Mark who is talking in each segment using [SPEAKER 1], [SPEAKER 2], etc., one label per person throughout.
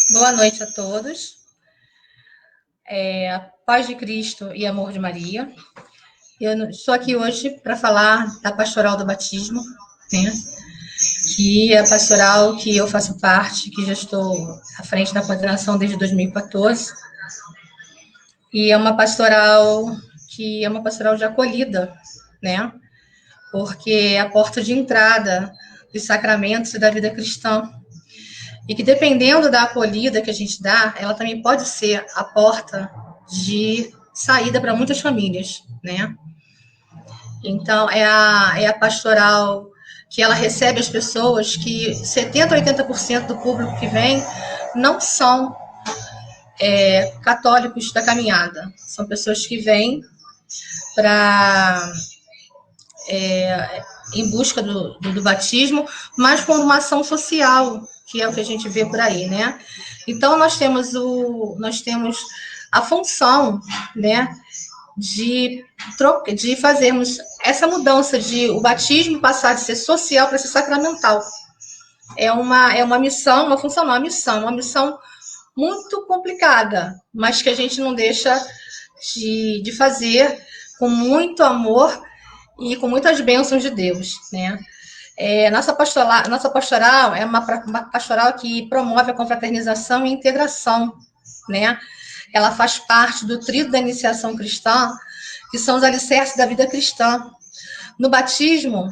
[SPEAKER 1] Boa noite a todos. Paz de Cristo e amor de Maria. Eu estou aqui hoje para falar da pastoral do batismo, né? Que é a pastoral que eu faço parte, que já estou à frente da coordenação desde 2014. E é uma pastoral de acolhida, né? Porque é a porta de entrada dos sacramentos e da vida cristã. E que dependendo da acolhida que a gente dá, ela também pode ser a porta de saída para muitas famílias, né? Então, é a pastoral que ela recebe as pessoas que 70% a 80% do público que vem não são católicos da caminhada. São pessoas que vêm para em busca do batismo, mas com uma ação social, que é o que a gente vê por aí, né? Então, nós temos a função, né, de fazermos essa mudança de o batismo passar de ser social para ser sacramental. É uma missão, uma função, não, uma missão muito complicada, mas que a gente não deixa de fazer com muito amor e com muitas bênçãos de Deus, né? Nossa pastoral é uma pastoral que promove a confraternização e integração, né? Ela faz parte do trio da iniciação cristã, que são os alicerces da vida cristã. No batismo,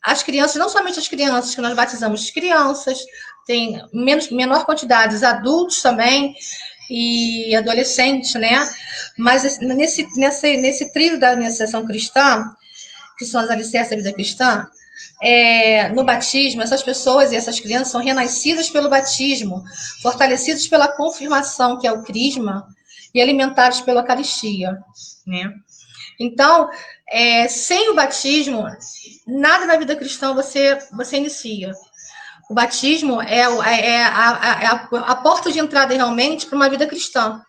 [SPEAKER 1] as crianças, não somente as crianças que nós batizamos, crianças, tem menor quantidade, adultos também e adolescentes, né? Mas nesse trio da iniciação cristã, que são as alicerces da vida cristã, no batismo, essas pessoas e essas crianças são renascidas pelo batismo, fortalecidas pela confirmação, que é o crisma, e alimentados pela Eucaristia, né? Então, sem o batismo, nada na vida cristã você inicia. O batismo é a porta de entrada realmente para uma vida cristã,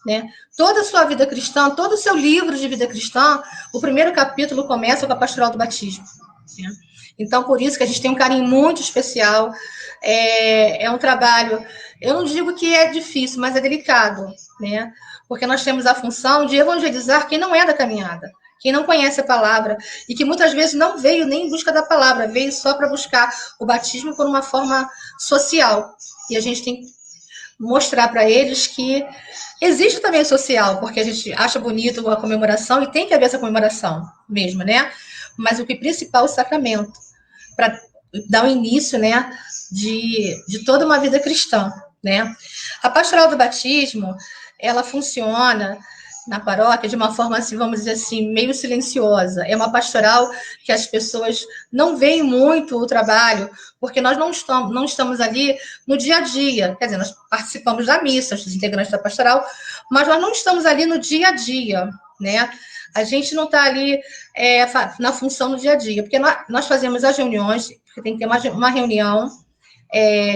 [SPEAKER 1] né? Toda a sua vida cristã, todo o seu livro de vida cristã, o primeiro capítulo começa com a pastoral do batismo, né? Então, por isso que a gente tem um carinho muito especial. É um trabalho, eu não digo que é difícil, mas é delicado, né? Porque nós temos a função de evangelizar quem não é da caminhada, quem não conhece a palavra, e que muitas vezes não veio nem em busca da palavra, veio só para buscar o batismo por uma forma social. E a gente tem que mostrar para eles que existe também o social, porque a gente acha bonito a comemoração, e tem que haver essa comemoração mesmo, né? Mas o que principal é o sacramento, para dar o início, né, de toda uma vida cristã, né? A pastoral do batismo, ela funciona na paróquia de uma forma, assim, vamos dizer assim, meio silenciosa. É uma pastoral que as pessoas não veem muito o trabalho, porque nós não estamos ali no dia a dia. Quer dizer, nós participamos da missa, os integrantes da pastoral, mas nós não estamos ali no dia a dia, né? A gente não está ali na função do dia a dia, porque nós fazemos as reuniões, porque tem que ter uma reunião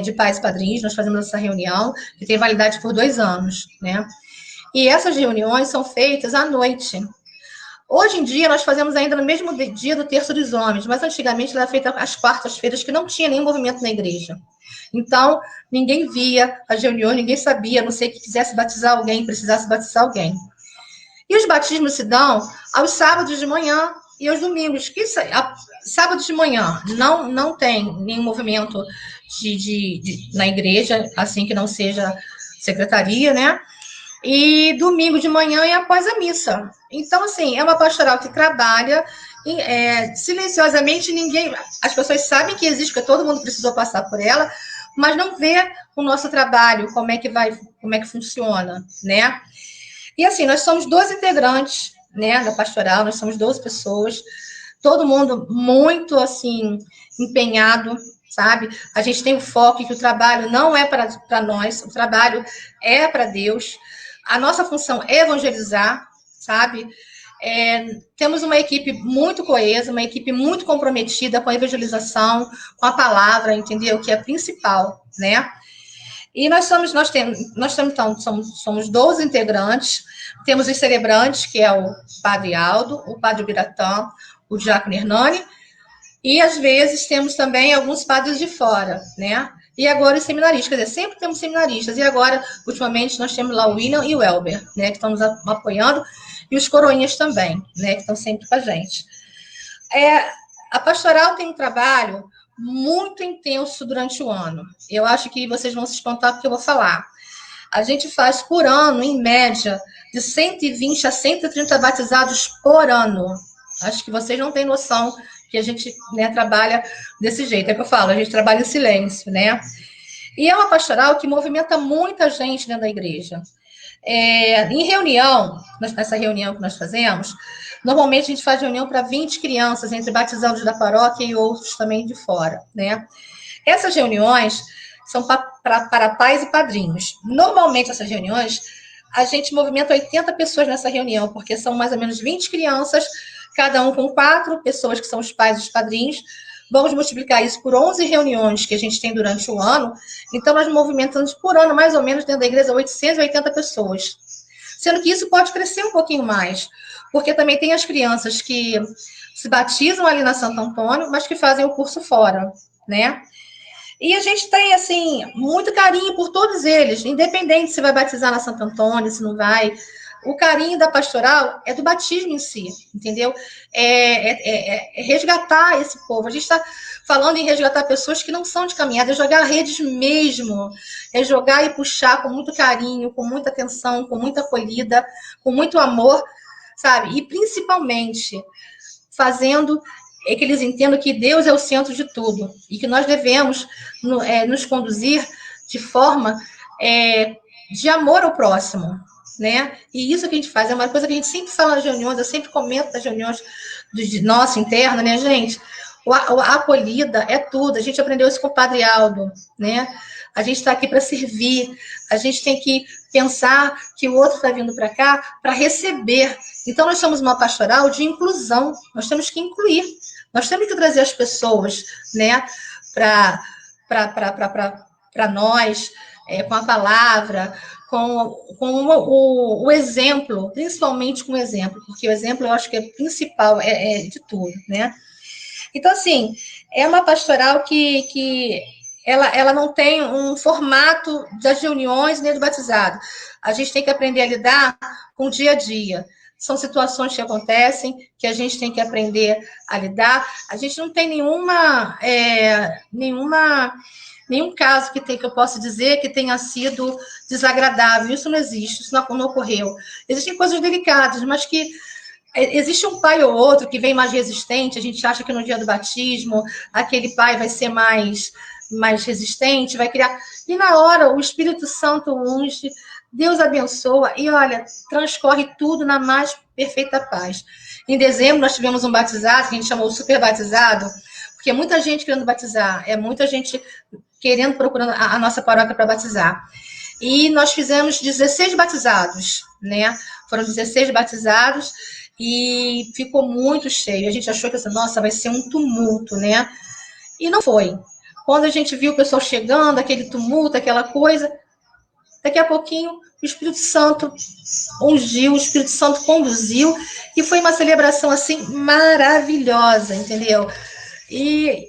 [SPEAKER 1] de pais e padrinhos, nós fazemos essa reunião, que tem validade por 2 anos, né? E essas reuniões são feitas à noite. Hoje em dia, nós fazemos ainda no mesmo dia do Terço dos Homens, mas antigamente ela era feita às quartas-feiras, que não tinha nenhum movimento na igreja. Então, ninguém via as reuniões, ninguém sabia, a não sei que quisesse batizar alguém, precisasse batizar alguém. E os batismos se dão aos sábados de manhã e aos domingos. Sábado de manhã não tem nenhum movimento na igreja, assim que não seja secretaria, né? E domingo de manhã é após a missa. Então, assim, é uma pastoral que trabalha silenciosamente, as pessoas sabem que existe, porque todo mundo precisou passar por ela, mas não vê o nosso trabalho, como é que funciona, né? E assim, nós somos 12 integrantes, né, da pastoral, nós somos 12 pessoas, todo mundo muito, assim, empenhado, sabe? A gente tem o foco que o trabalho não é para nós, o trabalho é para Deus. A nossa função é evangelizar, sabe? Temos uma equipe muito coesa, uma equipe muito comprometida com a evangelização, com a palavra, entendeu? Que é principal, né? E somos 12 integrantes, temos os celebrantes, que é o padre Aldo, o padre Biratã, o diácono Hernani, e às vezes temos também alguns padres de fora, né? E agora os seminaristas, quer dizer, sempre temos seminaristas. E agora, ultimamente, nós temos lá o William e o Elber, né, que estão nos apoiando, e os coroinhas também, né, que estão sempre com a gente. A pastoral tem um trabalho muito intenso durante o ano. Eu acho que vocês vão se espantar porque eu vou falar. A gente faz por ano, em média, de 120 a 130 batizados por ano. Acho que vocês não têm noção que a gente, né, trabalha desse jeito. É que eu falo, a gente trabalha em silêncio, né? E é uma pastoral que movimenta muita gente dentro da igreja. Em reunião, nessa reunião que nós fazemos, normalmente a gente faz reunião para 20 crianças, entre batizados da paróquia e outros também de fora, né? Essas reuniões são para pais e padrinhos. Normalmente, essas reuniões, a gente movimenta 80 pessoas nessa reunião, porque são mais ou menos 20 crianças, cada um com 4 pessoas que são os pais e os padrinhos. Vamos multiplicar isso por 11 reuniões que a gente tem durante o ano. Então, nós movimentamos por ano, mais ou menos, dentro da igreja, 880 pessoas. Sendo que isso pode crescer um pouquinho mais, porque também tem as crianças que se batizam ali na Santo Antônio, mas que fazem o curso fora, né? E a gente tem, assim, muito carinho por todos eles, independente se vai batizar na Santo Antônio, se não vai. O carinho da pastoral é do batismo em si, entendeu? É resgatar esse povo. A gente está falando em resgatar pessoas que não são de caminhada, é jogar redes mesmo, é jogar e puxar com muito carinho, com muita atenção, com muita acolhida, com muito amor, sabe? E principalmente fazendo que eles entendam que Deus é o centro de tudo e que nós devemos nos conduzir de forma de amor ao próximo, né? E isso que a gente faz é uma coisa que a gente sempre fala nas reuniões, eu sempre comento nas reuniões de nossa interna, né, gente? A acolhida é tudo. A gente aprendeu isso com o Padre Aldo, né? A gente está aqui para servir, a gente tem que pensar que o outro está vindo para cá para receber. Então, nós somos uma pastoral de inclusão, nós temos que incluir, nós temos que trazer as pessoas, né, para nós, com a palavra, com o exemplo, principalmente com o exemplo, porque o exemplo eu acho que é principal, de tudo, né? Então, assim, é uma pastoral que ela não tem um formato das reuniões nem do batizado. A gente tem que aprender a lidar com o dia a dia. São situações que acontecem, que a gente tem que aprender a lidar. A gente não tem nenhum caso que eu possa dizer que tenha sido desagradável. Isso não existe, isso não ocorreu. Existem coisas delicadas, mas que existe um pai ou outro que vem mais resistente, a gente acha que no dia do batismo aquele pai vai ser mais resistente, vai criar... E na hora o Espírito Santo unge, Deus abençoa e, olha, transcorre tudo na mais perfeita paz. Em dezembro nós tivemos um batizado, que a gente chamou o super batizado, porque é muita gente querendo batizar, é muita gente procurando a nossa paróquia para batizar. E nós fizemos 16 batizados, né? Foram 16 batizados, e ficou muito cheio. A gente achou que, nossa, vai ser um tumulto, né? E não foi. Quando a gente viu o pessoal chegando, aquele tumulto, aquela coisa, daqui a pouquinho o Espírito Santo ungiu, o Espírito Santo conduziu, e foi uma celebração, assim, maravilhosa, entendeu? E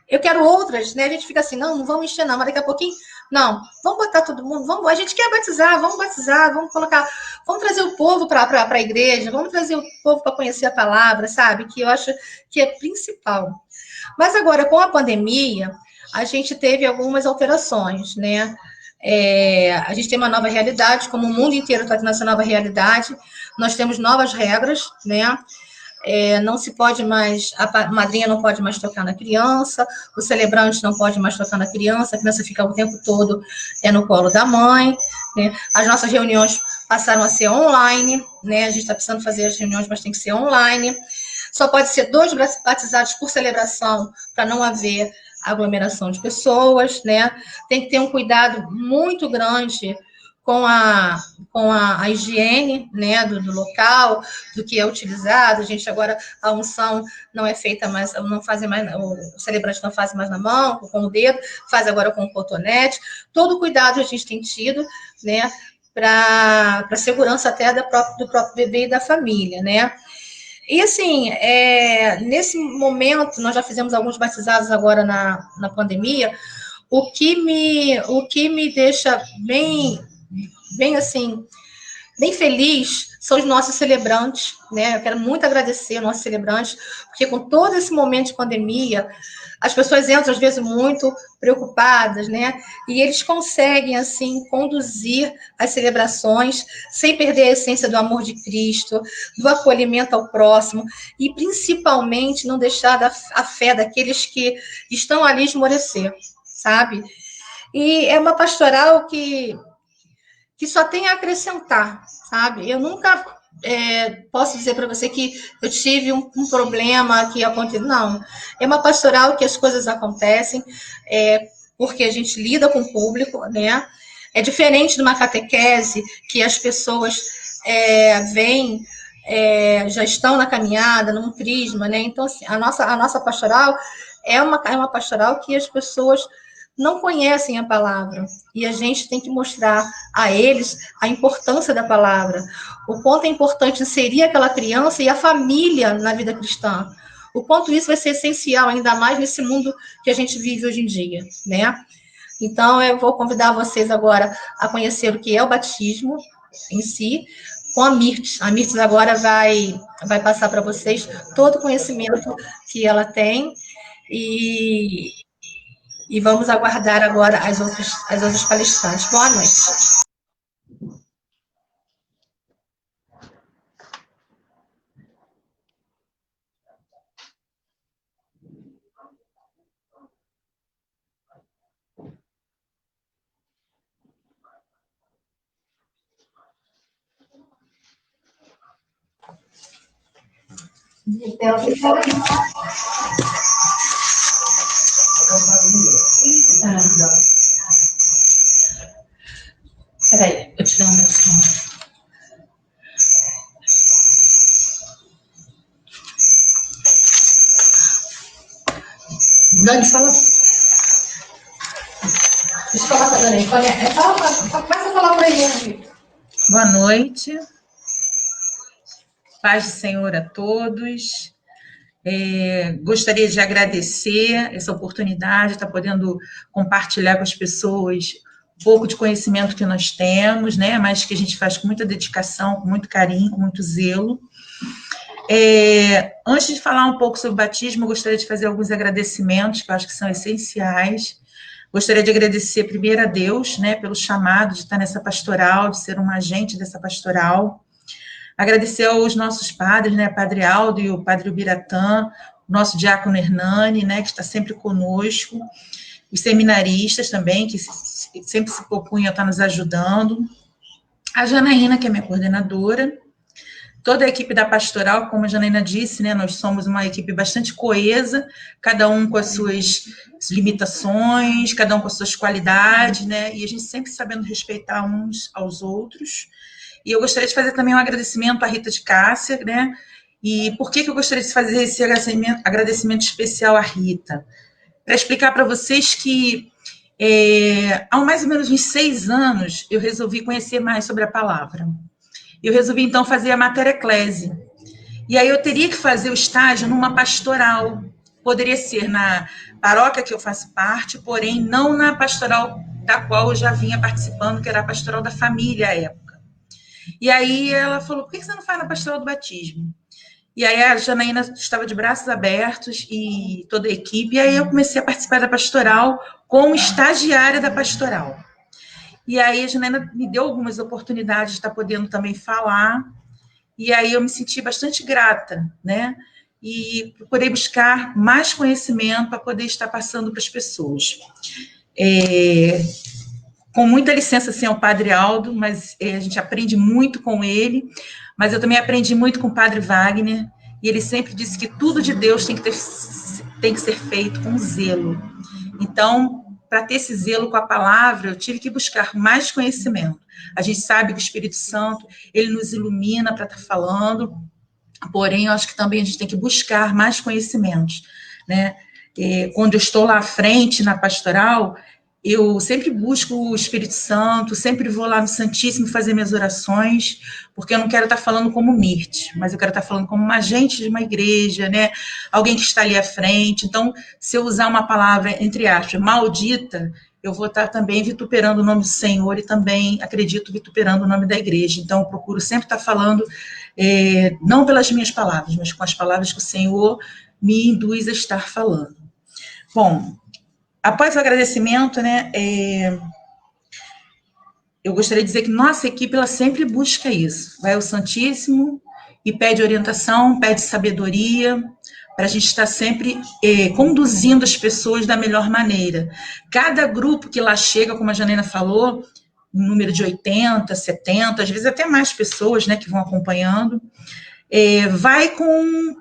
[SPEAKER 1] eu quero outras, né? A gente fica assim, não vamos encher não, mas daqui a pouquinho, não, vamos botar todo mundo, a gente quer batizar, vamos colocar, vamos trazer o povo para a igreja, vamos trazer o povo para conhecer a palavra, sabe? Que eu acho que é principal. Mas agora, com a pandemia, a gente teve algumas alterações, né? A gente tem uma nova realidade, como o mundo inteiro está tendo essa nova realidade, nós temos novas regras, né? Não se pode mais, a madrinha não pode mais tocar na criança, o celebrante não pode mais tocar na criança, a criança fica o tempo todo no colo da mãe, né? As nossas reuniões passaram a ser online, né? A gente está precisando fazer as reuniões, mas tem que ser online. Só pode ser 2 batizados por celebração, para não haver aglomeração de pessoas, né? Tem que ter um cuidado muito grande com a higiene, né, do local, do que é utilizado. A gente agora, a unção não é feita mais, não fazem mais, o celebrante não faz mais na mão, com o dedo, faz agora com o cotonete. Todo cuidado a gente tem tido, né, para a segurança até do próprio bebê e da família, né? E assim, nesse momento, nós já fizemos alguns batizados agora na pandemia, o que me deixa bem assim, bem feliz são os nossos celebrantes, né? Eu quero muito agradecer aos nossos celebrantes, porque com todo esse momento de pandemia, as pessoas entram, às vezes, muito preocupadas, né? E eles conseguem, assim, conduzir as celebrações sem perder a essência do amor de Cristo, do acolhimento ao próximo e, principalmente, não deixar a fé daqueles que estão ali esmorecer, sabe? E é uma pastoral que só tem a acrescentar, sabe? Eu nunca posso dizer para você que eu tive um problema que aconteceu. Não, é uma pastoral que as coisas acontecem, porque a gente lida com o público, né? É diferente de uma catequese que as pessoas vêm, já estão na caminhada, num crisma, né? Então, assim, a nossa pastoral é uma pastoral que as pessoas não conhecem a palavra, e a gente tem que mostrar a eles a importância da palavra, o quanto é importante inserir aquela criança e a família na vida cristã, o quanto isso vai ser essencial, ainda mais nesse mundo que a gente vive hoje em dia, né? Então, eu vou convidar vocês agora a conhecer o que é o batismo em si, com a Mirtes. A Mirtes agora vai passar para vocês todo o conhecimento que ela tem, e vamos aguardar agora as outras palestrantes. Boa noite. Peraí, eu te dou uma som. Dani, fala. Deixa eu falar com a Dani. Começa a falar para ele.
[SPEAKER 2] Boa noite. Paz do Senhor a todos. Gostaria de agradecer essa oportunidade de estar podendo compartilhar com as pessoas um pouco de conhecimento que nós temos, né? Mas que a gente faz com muita dedicação, com muito carinho, com muito zelo. Antes de falar um pouco sobre o batismo, eu gostaria de fazer alguns agradecimentos que eu acho que são essenciais. Gostaria de agradecer primeiro a Deus, né, pelo chamado de estar nessa pastoral, de ser um agente dessa pastoral. Agradecer aos nossos padres, né, Padre Aldo e o Padre Ubiratã, o nosso diácono Hernani, né, que está sempre conosco, os seminaristas também, que sempre se propunham a estar nos ajudando, a Janaína, que é minha coordenadora, toda a equipe da pastoral, como a Janaína disse, né, nós somos uma equipe bastante coesa, cada um com as suas limitações, cada um com as suas qualidades, né, e a gente sempre sabendo respeitar uns aos outros. E eu gostaria de fazer também um agradecimento à Rita de Cássia, né? E por que eu gostaria de fazer esse agradecimento especial à Rita? Para explicar para vocês que há mais ou menos uns 6 anos eu resolvi conhecer mais sobre a palavra. Eu resolvi, então, fazer a matéria eclésia. E aí eu teria que fazer o estágio numa pastoral. Poderia ser na paróquia que eu faço parte, porém não na pastoral da qual eu já vinha participando, que era a pastoral da família à época. E aí ela falou, por que você não faz na pastoral do batismo? E aí a Janaína estava de braços abertos e toda a equipe, e aí eu comecei a participar da pastoral como estagiária da pastoral. E aí a Janaína me deu algumas oportunidades de estar podendo também falar, e aí eu me senti bastante grata, né? E procurei buscar mais conhecimento para poder estar passando para as pessoas. Com muita licença, assim, ao Padre Aldo, mas a gente aprende muito com ele, mas eu também aprendi muito com o Padre Wagner, e ele sempre disse que tudo de Deus tem que ser feito com zelo. Então, para ter esse zelo com a palavra, eu tive que buscar mais conhecimento. A gente sabe que o Espírito Santo, ele nos ilumina para estar falando, porém, eu acho que também a gente tem que buscar mais conhecimentos, né? Quando eu estou lá à frente, na pastoral, Eu sempre busco o Espírito Santo, sempre vou lá no Santíssimo fazer minhas orações, porque eu não quero estar falando como Mirth, mas eu quero estar falando como uma agente de uma igreja, né? Alguém que está ali à frente. Então, se eu usar uma palavra, entre aspas, maldita, eu vou estar também vituperando o nome do Senhor e também, acredito, vituperando o nome da igreja. Então, eu procuro sempre estar falando, não pelas minhas palavras, mas com as palavras que o Senhor me induz a estar falando. Bom, após o agradecimento, né, eu gostaria de dizer que nossa equipe ela sempre busca isso. Vai ao Santíssimo e pede orientação, pede sabedoria, para a gente estar sempre conduzindo as pessoas da melhor maneira. Cada grupo que lá chega, como a Janaína falou, um número de 80, 70, às vezes até mais pessoas, né, que vão acompanhando, vai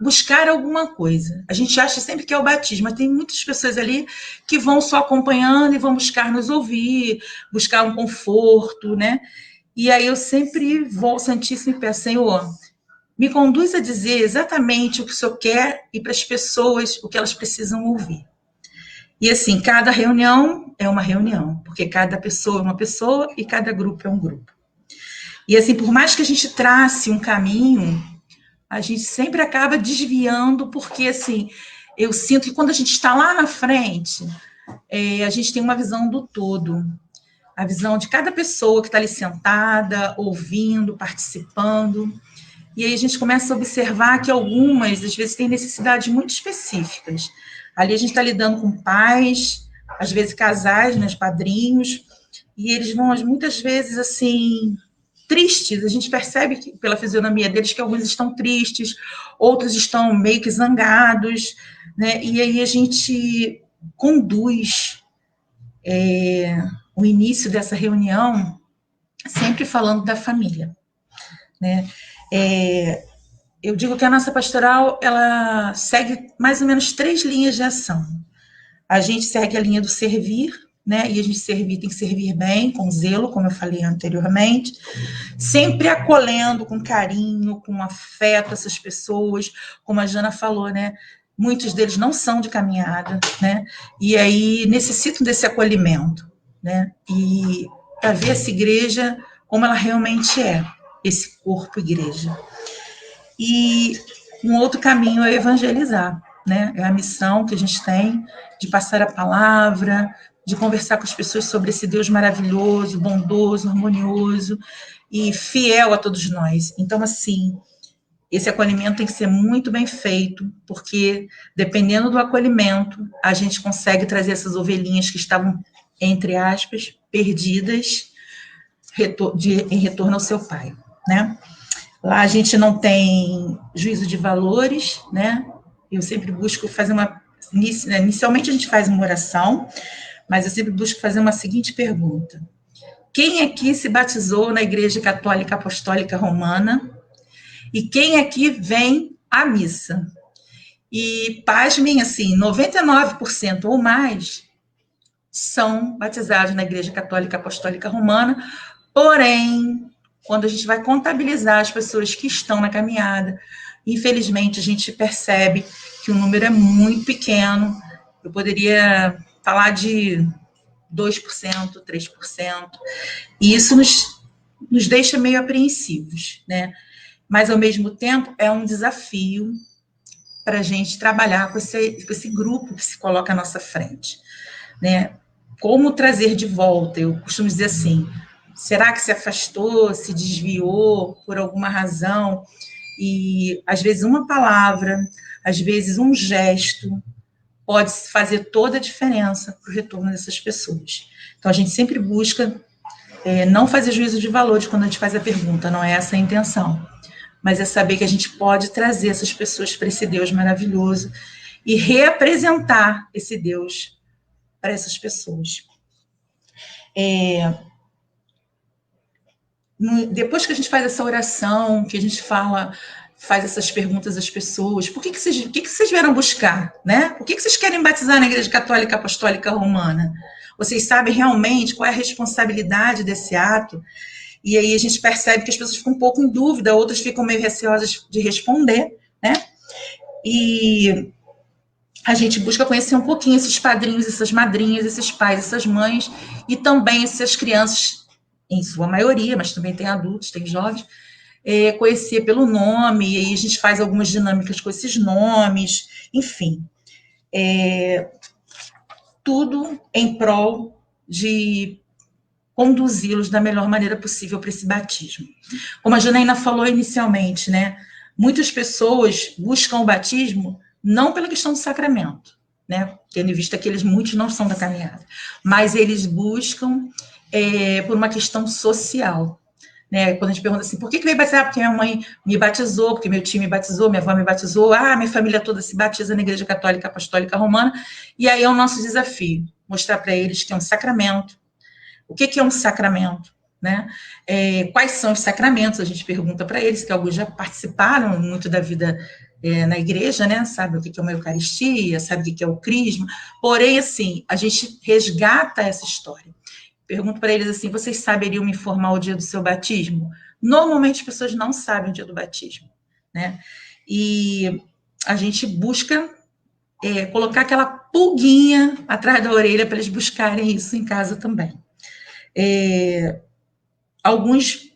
[SPEAKER 2] buscar alguma coisa. A gente acha sempre que é o batismo, mas tem muitas pessoas ali que vão só acompanhando e vão buscar nos ouvir, buscar um conforto, né? E aí eu sempre vou ao Santíssimo e peço, Senhor, me conduz a dizer exatamente o que o Senhor quer e para as pessoas o que elas precisam ouvir. E assim, cada reunião é uma reunião, porque cada pessoa é uma pessoa e cada grupo é um grupo. E assim, por mais que a gente trace um caminho, a gente sempre acaba desviando, porque, assim, eu sinto que quando a gente está lá na frente, a gente tem uma visão do todo. A visão de cada pessoa que está ali sentada, ouvindo, participando. E aí a gente começa a observar que algumas, às vezes, têm necessidades muito específicas. Ali a gente está lidando com pais, às vezes casais, né, padrinhos, e eles vão, muitas vezes, assim, tristes. A gente percebe que, pela fisionomia deles que alguns estão tristes, outros estão meio que zangados, né? E aí a gente conduz o início dessa reunião sempre falando da família, né? Eu digo que a nossa pastoral ela segue mais ou menos 3 linhas de ação. A gente segue a linha do servir, né? E a gente tem que servir bem, com zelo, como eu falei anteriormente, sempre acolhendo com carinho, com afeto essas pessoas, como a Jana falou, né? Muitos deles não são de caminhada, né? E aí necessitam desse acolhimento, né? E para ver essa igreja como ela realmente é, esse corpo igreja. E um outro caminho é evangelizar, né? É a missão que a gente tem de passar a palavra, de conversar com as pessoas sobre esse Deus maravilhoso, bondoso, harmonioso e fiel a todos nós. Então, assim, esse acolhimento tem que ser muito bem feito, porque dependendo do acolhimento, a gente consegue trazer essas ovelhinhas que estavam, entre aspas, perdidas em retorno ao seu pai, né? Lá a gente não tem juízo de valores, né? Eu sempre busco fazer inicialmente a gente faz uma oração, mas eu sempre busco fazer uma seguinte pergunta. Quem aqui se batizou na Igreja Católica Apostólica Romana? E quem aqui vem à missa? E, pasmem, assim, 99% ou mais são batizados na Igreja Católica Apostólica Romana, porém, quando a gente vai contabilizar as pessoas que estão na caminhada, infelizmente, a gente percebe que o número é muito pequeno. Eu poderia falar de 2%, 3%, e isso nos deixa meio apreensivos, né? Mas, ao mesmo tempo, é um desafio para a gente trabalhar com esse grupo que se coloca à nossa frente, né? Como trazer de volta? Eu costumo dizer assim, será que se afastou, se desviou por alguma razão? E, às vezes, uma palavra, às vezes, um gesto pode fazer toda a diferença para o retorno dessas pessoas. Então, a gente sempre busca não fazer juízo de valores quando a gente faz a pergunta, não é essa a intenção, mas é saber que a gente pode trazer essas pessoas para esse Deus maravilhoso e reapresentar esse Deus para essas pessoas. Depois que a gente faz essa oração, que a gente faz essas perguntas às pessoas, o que vocês vieram buscar, né? O que vocês querem batizar na Igreja Católica Apostólica Romana? Vocês sabem realmente qual é a responsabilidade desse ato? E aí a gente percebe que as pessoas ficam um pouco em dúvida, outras ficam meio receosas de responder, né? E a gente busca conhecer um pouquinho esses padrinhos, essas madrinhas, esses pais, essas mães, e também essas crianças, em sua maioria, mas também tem adultos, tem jovens, conhecer pelo nome, e aí a gente faz algumas dinâmicas com esses nomes, enfim. Tudo em prol de conduzi-los da melhor maneira possível para esse batismo. Como a Janaína falou inicialmente, né? Muitas pessoas buscam o batismo não pela questão do sacramento, né? Tendo em vista que muitos não são da caminhada, mas eles buscam por uma questão social, né? Quando a gente pergunta assim, por que veio batizar? Porque minha mãe me batizou, porque meu tio me batizou, minha avó me batizou, minha família toda se batiza na Igreja Católica Apostólica Romana, e aí é o nosso desafio, mostrar para eles que é um sacramento. O que é um sacramento? Né? Quais são os sacramentos? A gente pergunta para eles, que alguns já participaram muito da vida na igreja, né? Sabe o que é uma Eucaristia, sabe o que é o Crisma, porém, assim, a gente resgata essa história. Pergunto para eles assim, vocês saberiam me informar o dia do seu batismo? Normalmente as pessoas não sabem o dia do batismo, né? E a gente busca colocar aquela pulguinha atrás da orelha para eles buscarem isso em casa também. Alguns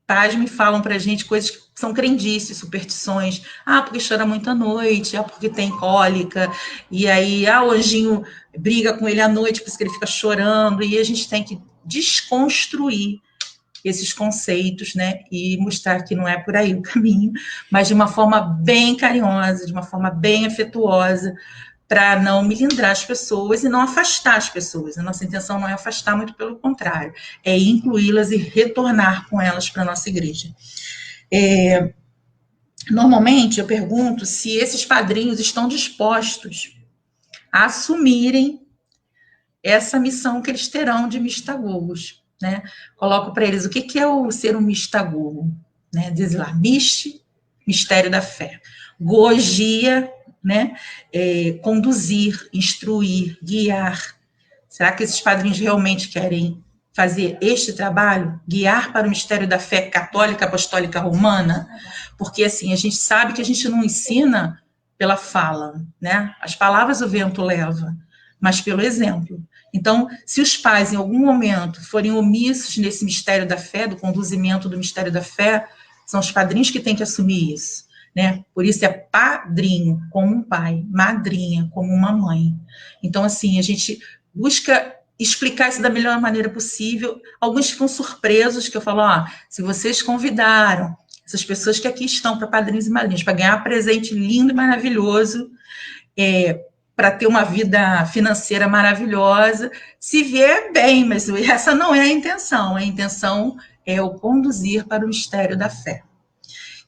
[SPEAKER 2] pais me falam para a gente coisas que são crendices, superstições. Porque chora muito à noite, porque tem cólica, e aí o anjinho briga com ele à noite, por isso que ele fica chorando, e a gente tem que desconstruir esses conceitos, né, e mostrar que não é por aí o caminho, mas de uma forma bem carinhosa, de uma forma bem afetuosa, para não melindrar as pessoas e não afastar as pessoas. A nossa intenção não é afastar, muito pelo contrário, é incluí-las e retornar com elas para a nossa igreja. Normalmente, eu pergunto se esses padrinhos estão dispostos a assumirem essa missão que eles terão de mistagogos, né? Coloco para eles o que é o ser um mistagogo, né? Diz lá, mistério da fé. Gogia, né? Conduzir, instruir, guiar. Será que esses padrinhos realmente querem fazer este trabalho? Guiar para o mistério da fé católica, apostólica, romana? Porque, assim, a gente sabe que a gente não ensina pela fala, né? As palavras o vento leva, mas pelo exemplo. Então, se os pais, em algum momento, forem omissos nesse mistério da fé, do conduzimento do mistério da fé, são os padrinhos que têm que assumir isso. Né? Por isso é padrinho como um pai, madrinha como uma mãe. Então, assim, a gente busca explicar isso da melhor maneira possível. Alguns ficam surpresos, que eu falo, se vocês convidaram essas pessoas que aqui estão para padrinhos e madrinhas, para ganhar um presente lindo e maravilhoso, para ter uma vida financeira maravilhosa, se vier bem, mas essa não é a intenção. A intenção é o conduzir para o mistério da fé.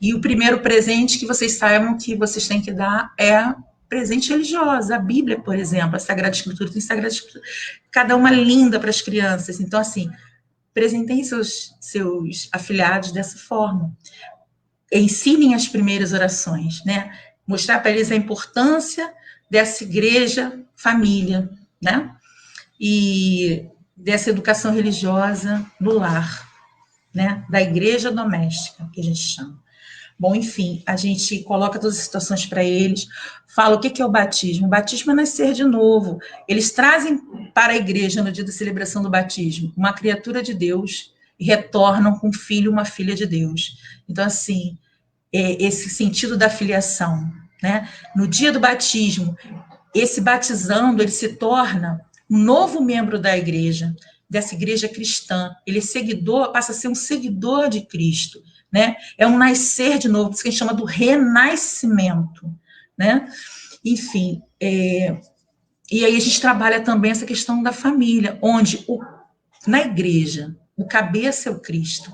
[SPEAKER 2] E o primeiro presente que vocês saibam que vocês têm que dar é presente religioso. A Bíblia, por exemplo, a Sagrada Escritura, tem Sagrada Escritura, cada uma linda para as crianças. Então, assim, presentem seus afilhados dessa forma. Ensinem as primeiras orações, né? Mostrar para eles a importância dessa igreja família, né? E dessa educação religiosa no lar, né? Da igreja doméstica, que a gente chama. Bom, enfim, a gente coloca todas as situações para eles, fala o que é o batismo. O batismo é nascer de novo. Eles trazem para a igreja, no dia da celebração do batismo, uma criatura de Deus e retornam com um filho, uma filha de Deus. Então, assim, esse sentido da filiação, né? No dia do batismo, esse batizando, ele se torna um novo membro da igreja, dessa igreja cristã. Ele é seguidor, passa a ser um seguidor de Cristo. Né? É um nascer de novo, isso que a gente chama do renascimento, né? Enfim, e aí a gente trabalha também essa questão da família, onde na igreja o cabeça é o Cristo,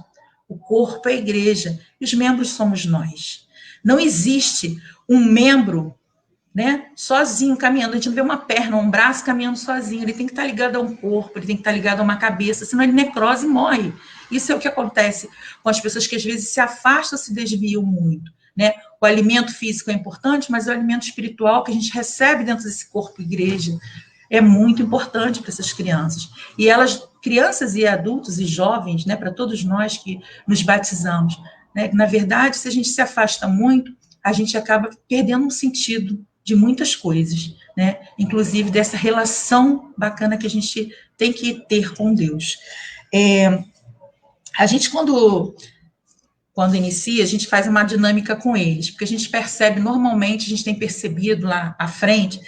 [SPEAKER 2] o corpo é a igreja, e os membros somos nós. Não existe um membro, né, sozinho, caminhando. A gente não vê uma perna, um braço caminhando sozinho. Ele tem que estar ligado a um corpo, ele tem que estar ligado a uma cabeça, senão ele necrose e morre. Isso é o que acontece com as pessoas que às vezes se afastam, se desviam muito, né? O alimento físico é importante, mas o alimento espiritual que a gente recebe dentro desse corpo igreja é muito importante para essas crianças. E elas, crianças e adultos e jovens, né, para todos nós que nos batizamos, né? Na verdade, se a gente se afasta muito, a gente acaba perdendo um sentido de muitas coisas, né? Inclusive dessa relação bacana que a gente tem que ter com Deus. A gente, quando inicia, a gente faz uma dinâmica com eles, porque a gente percebe, normalmente, a gente tem percebido lá à frente,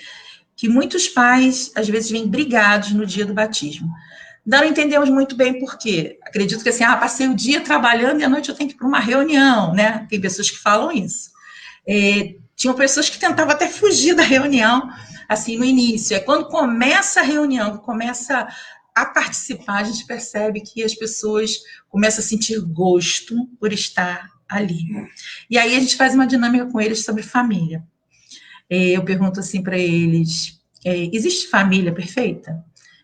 [SPEAKER 2] que muitos pais, às vezes, vêm brigados no dia do batismo. Não entendemos muito bem por quê. Acredito que assim, passei o dia trabalhando e à noite eu tenho que ir para uma reunião, né? Tem pessoas que falam isso. Tinham pessoas que tentavam até fugir da reunião, assim, no início. Quando começa a reunião, começa a participar, a gente percebe que as pessoas começam a sentir gosto por estar ali. E aí a gente faz uma dinâmica com eles sobre família. Eu pergunto assim para eles, existe família perfeita?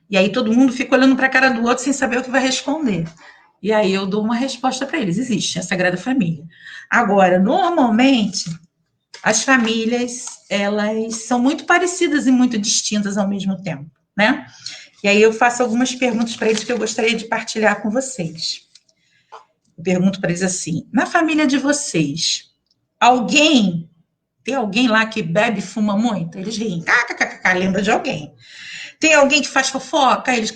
[SPEAKER 2] E aí todo mundo fica olhando para a cara do outro sem saber o que vai responder. E aí eu dou uma resposta para eles, existe a Sagrada Família. Agora, normalmente, as famílias, elas são muito parecidas e muito distintas ao mesmo tempo, né? E aí eu faço algumas perguntas para eles que eu gostaria de partilhar com vocês. Eu pergunto para eles assim, na família de vocês, tem alguém lá que bebe e fuma muito? Eles riem, lembra de alguém. Tem alguém que faz fofoca? Eles,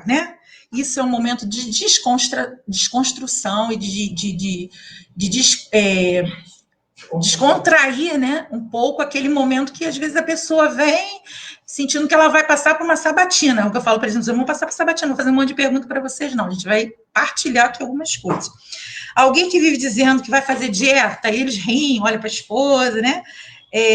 [SPEAKER 2] né? Isso é um momento de desconstrução e de descontrair, né? Um pouco aquele momento que, às vezes, a pessoa vem sentindo que ela vai passar por uma sabatina. É o que eu falo para eles, não vamos passar por sabatina, não vou fazer um monte de pergunta para vocês, não. A gente vai partilhar aqui algumas coisas. Alguém que vive dizendo que vai fazer dieta, e eles riem, olha para a esposa, né?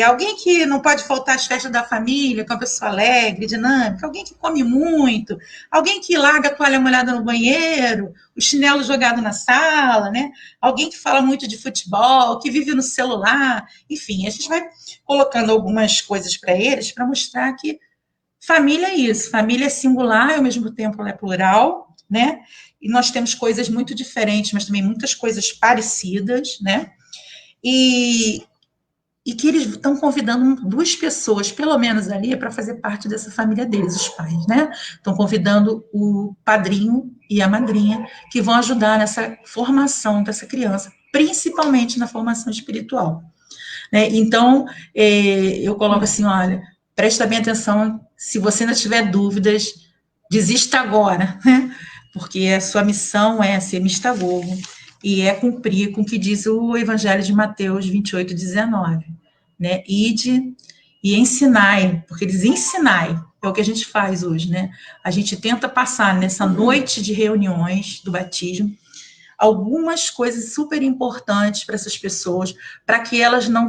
[SPEAKER 2] Alguém que não pode faltar às festas da família, que é uma pessoa alegre, dinâmica, alguém que come muito, alguém que larga a toalha molhada no banheiro, o chinelo jogado na sala, né? Alguém que fala muito de futebol, que vive no celular, enfim, a gente vai colocando algumas coisas para eles para mostrar que família é isso, família é singular e ao mesmo tempo ela é plural, né? E nós temos coisas muito diferentes, mas também muitas coisas parecidas, né? E que eles estão convidando 2 pessoas, pelo menos ali, para fazer parte dessa família deles, os pais, né? Estão convidando o padrinho e a madrinha, que vão ajudar nessa formação dessa criança, principalmente na formação espiritual. Né? Então, eu coloco assim, olha, presta bem atenção, se você ainda tiver dúvidas, desista agora, né? Porque a sua missão é ser mistagogo, e é cumprir com o que diz o Evangelho de Mateus 28, 19, né? Ide e ensinai, porque eles ensinai, é o que a gente faz hoje, né? A gente tenta passar nessa noite de reuniões do batismo algumas coisas super importantes para essas pessoas, para que elas não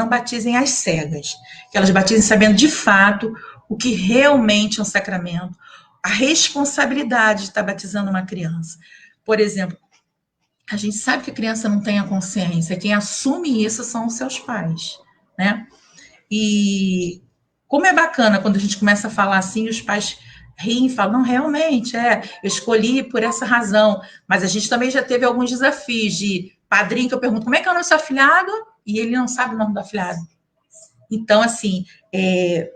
[SPEAKER 2] batizem às cegas, que elas batizem sabendo de fato o que realmente é um sacramento, a responsabilidade de estar batizando uma criança. Por exemplo, a gente sabe que a criança não tem a consciência, quem assume isso são os seus pais, né? E como é bacana quando a gente começa a falar assim, os pais riem e falam, não, realmente, eu escolhi por essa razão, mas a gente também já teve alguns desafios de padrinho que eu pergunto, como é que é o nome do seu afilhado? E ele não sabe o nome do afilhado. Então, assim, é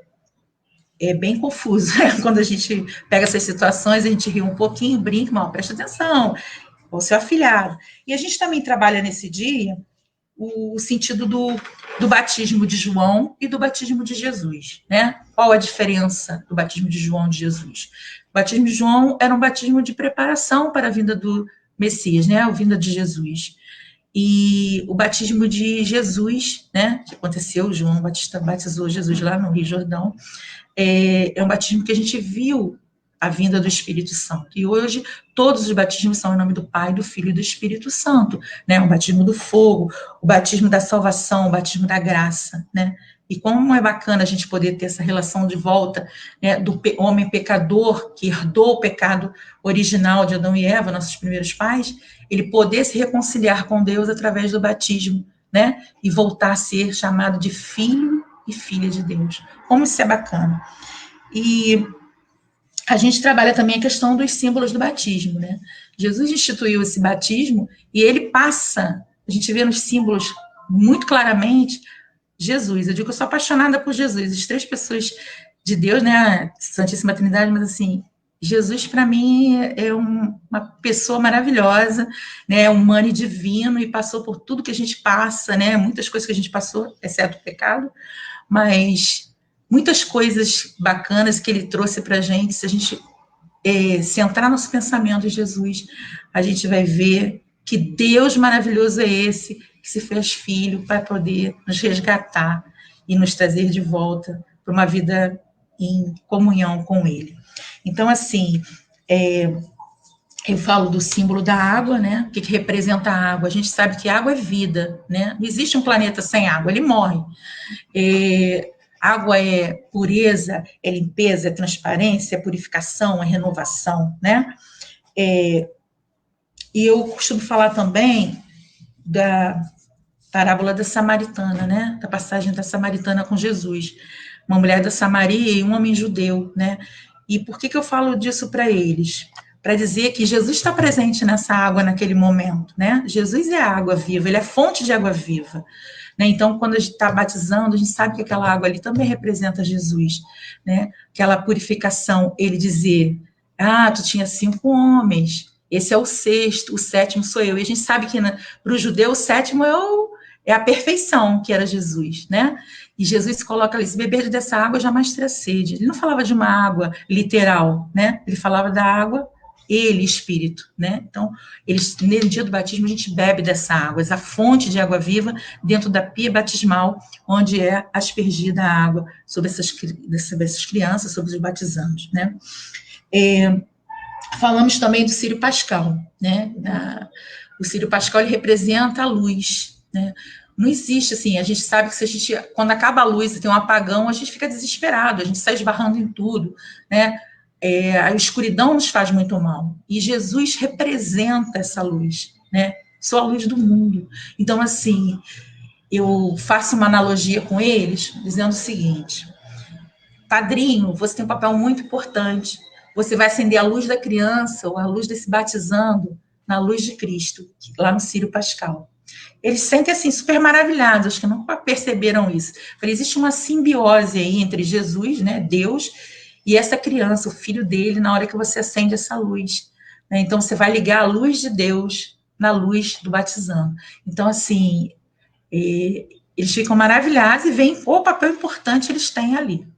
[SPEAKER 2] bem confuso, né? Quando a gente pega essas situações, a gente ri um pouquinho, brinca, mas presta atenção, o seu afilhado. E a gente também trabalha nesse dia o sentido do batismo de João e do batismo de Jesus, né? Qual a diferença do batismo de João e de Jesus? O batismo de João era um batismo de preparação para a vinda do Messias, né? A vinda de Jesus. E o batismo de Jesus, né? Que aconteceu, João Batista batizou Jesus lá no Rio Jordão, é um batismo que a gente viu a vinda do Espírito Santo. E hoje, todos os batismos são em nome do Pai, do Filho e do Espírito Santo, né? O batismo do fogo, o batismo da salvação, o batismo da graça, né? E como é bacana a gente poder ter essa relação de volta, né, do homem pecador que herdou o pecado original de Adão e Eva, nossos primeiros pais, ele poder se reconciliar com Deus através do batismo, né? E voltar a ser chamado de filho e filha de Deus. Como isso é bacana. E a gente trabalha também a questão dos símbolos do batismo, né? Jesus instituiu esse batismo e ele passa, a gente vê nos símbolos muito claramente, Jesus. Eu digo que eu sou apaixonada por Jesus, as 3 pessoas de Deus, né? A Santíssima Trindade, mas assim, Jesus, para mim, é uma pessoa maravilhosa, né, humano e divino, e passou por tudo que a gente passa, né, muitas coisas que a gente passou, exceto o pecado, mas muitas coisas bacanas que ele trouxe para a gente. Se a gente centrar nosso pensamento em Jesus, a gente vai ver que Deus maravilhoso é esse, que se fez filho para poder nos resgatar e nos trazer de volta para uma vida em comunhão com Ele. Então, assim, eu falo do símbolo da água, né? O que representa a água? A gente sabe que a água é vida, né? Não existe um planeta sem água, ele morre. Água é pureza, é limpeza, é transparência, é purificação, é renovação, né? E eu costumo falar também da parábola da Samaritana, né? Da passagem da Samaritana com Jesus. Uma mulher da Samaria e um homem judeu, né? E por que eu falo disso para eles? Para dizer que Jesus está presente nessa água naquele momento, né? Jesus é a água viva, ele é fonte de água viva. Né? Então, quando a gente está batizando, a gente sabe que aquela água ali também representa Jesus, né? Aquela purificação, ele dizer, tu tinha 5 homens, esse é o 6º, o 7º sou eu. E a gente sabe que para o judeu o 7º é a perfeição, que era Jesus, né? E Jesus coloca ali, se beber dessa água, jamais terá sede. Ele não falava de uma água literal, né? Ele falava da água, ele, espírito, né? Então, no dia do batismo, a gente bebe dessa água, essa fonte de água viva dentro da pia batismal, onde é aspergida a água sobre essas crianças, sobre os batizandos, né? Falamos também do Círio Pascal, né? O Círio Pascal, ele representa a luz, né? Não existe, assim, a gente sabe que quando acaba a luz e tem um apagão, a gente fica desesperado, a gente sai esbarrando em tudo, né? A escuridão nos faz muito mal. E Jesus representa essa luz, né? Sou a luz do mundo. Então, assim, eu faço uma analogia com eles, dizendo o seguinte: padrinho, você tem um papel muito importante. Você vai acender a luz da criança, ou a luz desse batizando, na luz de Cristo, lá no Círio Pascal. Eles se sentem, assim, super maravilhados, acho que nunca perceberam isso. Existe uma simbiose aí entre Jesus, né, Deus, e essa criança, o filho dele, na hora que você acende essa luz. Né? Então, você vai ligar a luz de Deus na luz do batizando. Então, assim, eles ficam maravilhados e veem o papel importante que eles têm ali.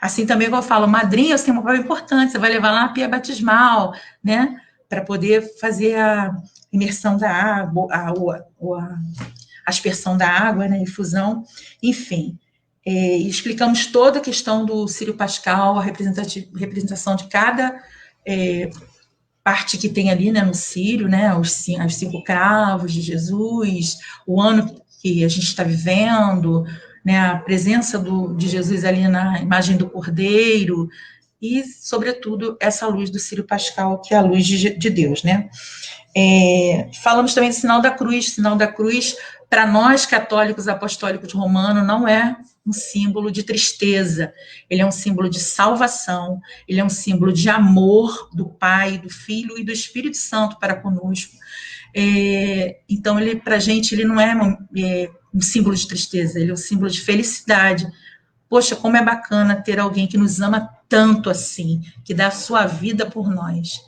[SPEAKER 2] Assim também, como eu falo, madrinha, você tem um papel importante, você vai levar lá na pia batismal, né, para poder fazer a imersão da água, a aspersão da água, né, infusão, enfim. Explicamos toda a questão do Círio Pascal, a representação de cada parte que tem ali, né, no círio, né, os 5 cravos de Jesus, o ano que a gente está vivendo, né, a presença de Jesus ali na imagem do Cordeiro, e, sobretudo, essa luz do Círio Pascal, que é a luz de Deus, né. Falamos também do sinal da cruz, para nós, católicos apostólicos romanos, não é um símbolo de tristeza, ele é um símbolo de salvação, ele é um símbolo de amor do Pai, do Filho e do Espírito Santo para conosco. Então, para a gente, ele não é um símbolo de tristeza, ele é um símbolo de felicidade. Poxa, como é bacana ter alguém que nos ama tanto assim, que dá a sua vida por nós.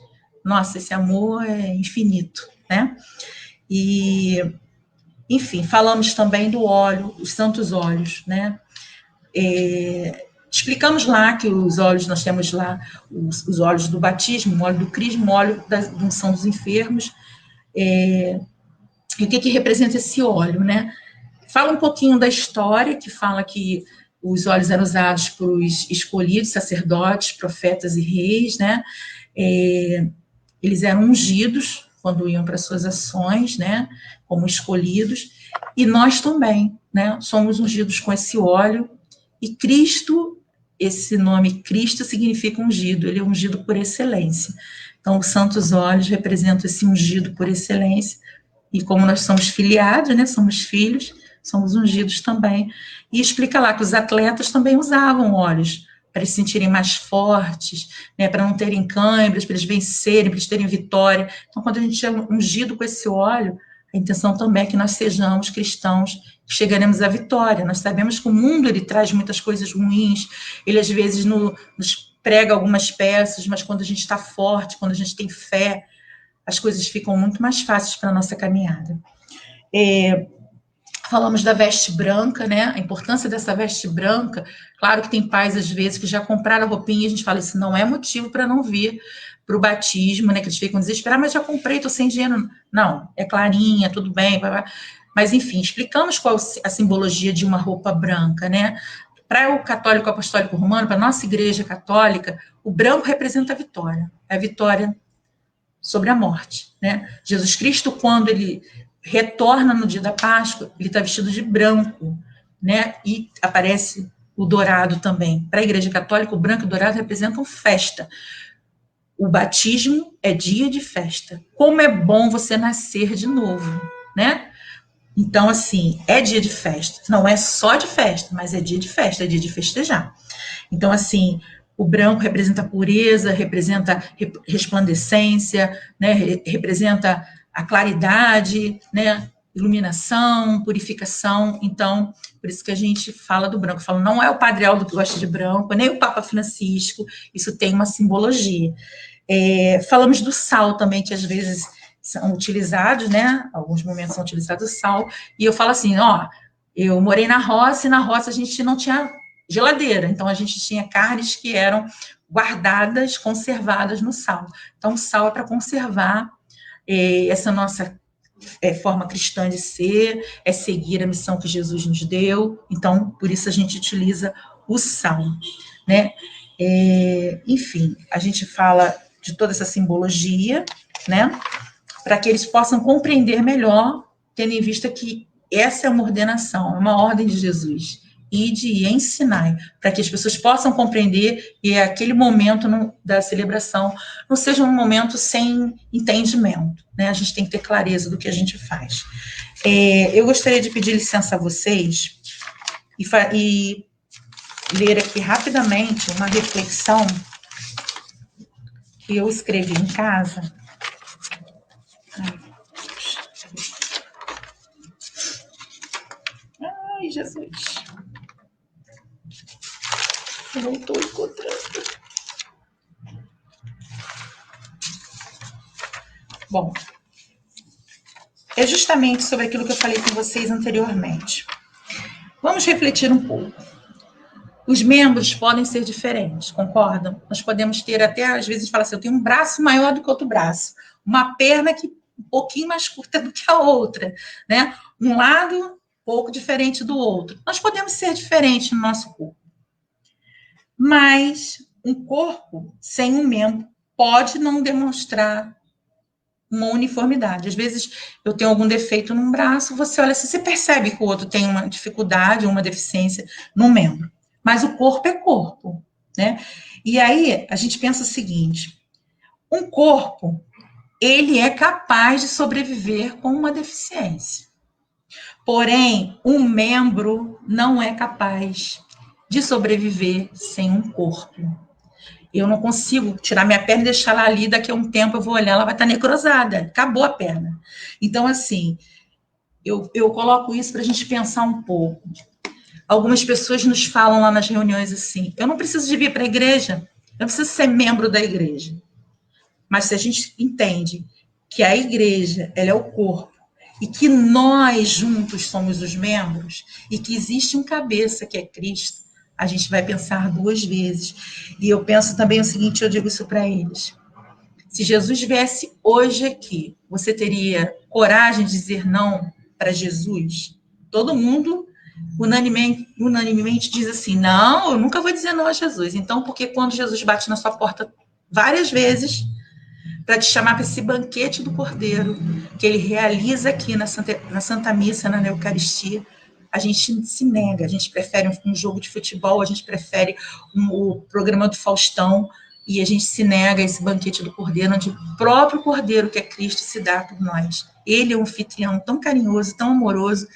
[SPEAKER 2] Nossa, esse amor é infinito, né? E, enfim, falamos também do óleo, os santos óleos, né? Explicamos lá que os óleos, nós temos lá os óleos do batismo, o óleo do crisma, o óleo da unção dos enfermos. E o que representa esse óleo, né? Fala um pouquinho da história, que fala que os óleos eram usados por os escolhidos, sacerdotes, profetas e reis, né? Eles eram ungidos quando iam para suas ações, né? Como escolhidos. E nós também, né? Somos ungidos com esse óleo. E Cristo, esse nome Cristo significa ungido, ele é ungido por excelência. Então, os santos óleos representam esse ungido por excelência, e como nós somos filiados, né, somos filhos, somos ungidos também. E explica lá que os atletas também usavam óleos, para eles se sentirem mais fortes, né, para não terem câimbras, para eles vencerem, para eles terem vitória. Então, quando a gente é ungido com esse óleo, a intenção também é que nós sejamos cristãos, que chegaremos à vitória. Nós sabemos que o mundo, ele traz muitas coisas ruins, ele às vezes nos prega algumas peças, mas quando a gente está forte, quando a gente tem fé, as coisas ficam muito mais fáceis para a nossa caminhada. Falamos da veste branca, né? A importância dessa veste branca. Claro que tem pais, às vezes, que já compraram a roupinha e a gente fala, isso não é motivo para não vir para o batismo, né? Que eles ficam desesperados, mas já comprei, estou sem dinheiro. Não, é clarinha, tudo bem, vai. Mas, enfim, explicamos qual a simbologia de uma roupa branca, né? Para o católico apostólico romano, para a nossa igreja católica, o branco representa a vitória sobre a morte, né? Jesus Cristo, quando ele retorna no dia da Páscoa, ele está vestido de branco, né? E aparece o dourado também. Para a Igreja Católica, o branco e o dourado representam festa. O batismo é dia de festa. Como é bom você nascer de novo, né? Então, assim, é dia de festa. Não é só de festa, mas é dia de festa, é dia de festejar. Então, assim, o branco representa pureza, representa resplandecência, né? Representa a claridade, né? Iluminação, purificação. Então, por isso que a gente fala do branco. Fala, não é o Padre Aldo que gosta de branco, nem o Papa Francisco, isso tem uma simbologia. Falamos do sal também, que às vezes são utilizados, né? Alguns momentos são utilizados o sal, e eu falo assim, ó, eu morei na roça, e na roça a gente não tinha geladeira, então a gente tinha carnes que eram guardadas, conservadas no sal. Então, o sal é para conservar essa nossa forma cristã de ser, é seguir a missão que Jesus nos deu, então, por isso a gente utiliza o sal, né? Enfim, a gente fala de toda essa simbologia, né? Para que eles possam compreender melhor, tendo em vista que essa é uma ordenação, é uma ordem de Jesus. Ide e ensinai, para que as pessoas possam compreender e aquele momento da celebração não seja um momento sem entendimento, né? A gente tem que ter clareza do que a gente faz. Eu gostaria de pedir licença a vocês e ler aqui rapidamente uma reflexão que eu escrevi em casa. Ai, Jesus. Eu não estou encontrando. Bom, é justamente sobre aquilo que eu falei com vocês anteriormente. Vamos refletir um pouco. Os membros podem ser diferentes, concordam? Nós podemos ter até, às vezes, fala assim, eu tenho um braço maior do que outro braço, uma perna que um pouquinho mais curta do que a outra, né? Um lado um pouco diferente do outro. Nós podemos ser diferentes no nosso corpo. Mas um corpo sem um membro pode não demonstrar uma uniformidade. Às vezes eu tenho algum defeito num braço, você olha assim, você percebe que o outro tem uma dificuldade, uma deficiência num membro. Mas o corpo é corpo, né? E aí a gente pensa o seguinte, um corpo, ele é capaz de sobreviver com uma deficiência. Porém, um membro não é capaz de sobreviver sem um corpo. Eu não consigo tirar minha perna e deixar ela ali, daqui a um tempo eu vou olhar, ela vai estar necrosada, acabou a perna. Então, assim, eu coloco isso para a gente pensar um pouco. Algumas pessoas nos falam lá nas reuniões assim, eu não preciso de vir para a igreja, eu não preciso ser membro da igreja. Mas se a gente entende que a igreja, ela é o corpo, e que nós juntos somos os membros, e que existe um cabeça que é Cristo, a gente vai pensar duas vezes. E eu penso também o seguinte, eu digo isso para eles. Se Jesus viesse hoje aqui, você teria coragem de dizer não para Jesus? Todo mundo unanimemente diz assim, não, eu nunca vou dizer não a Jesus. Então, porque quando Jesus bate na sua porta várias vezes, para te chamar para esse banquete do Cordeiro, que ele realiza aqui na Santa Missa, na Eucaristia, a gente se nega, a gente prefere um jogo de futebol, a gente prefere o programa do Faustão, e a gente se nega a esse banquete do Cordeiro, onde o próprio Cordeiro, que é Cristo, se dá por nós. Ele é um anfitrião tão carinhoso, tão amoroso,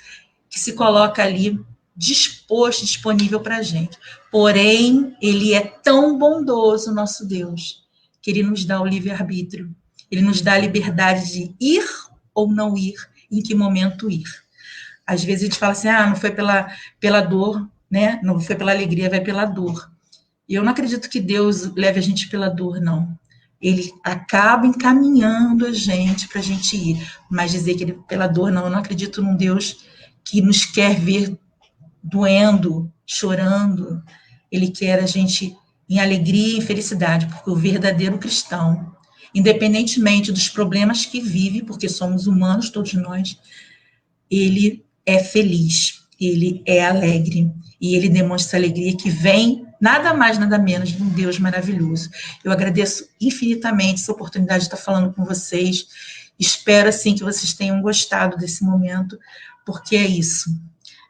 [SPEAKER 2] que se coloca ali disposto, disponível para a gente. Porém, ele é tão bondoso, nosso Deus, que ele nos dá o livre-arbítrio, ele nos dá a liberdade de ir ou não ir, em que momento ir. Às vezes a gente fala assim, não foi pela dor, né? Não foi pela alegria, vai pela dor. E eu não acredito que Deus leve a gente pela dor, não. Ele acaba encaminhando a gente para a gente ir. Mas dizer que ele pela dor, não. Eu não acredito num Deus que nos quer ver doendo, chorando. Ele quer a gente em alegria e felicidade, porque o verdadeiro cristão, independentemente dos problemas que vive, porque somos humanos todos nós, ele é feliz, ele é alegre, e ele demonstra alegria que vem nada mais, nada menos de um Deus maravilhoso. Eu agradeço infinitamente essa oportunidade de estar falando com vocês. Espero, assim, que vocês tenham gostado desse momento, porque é isso.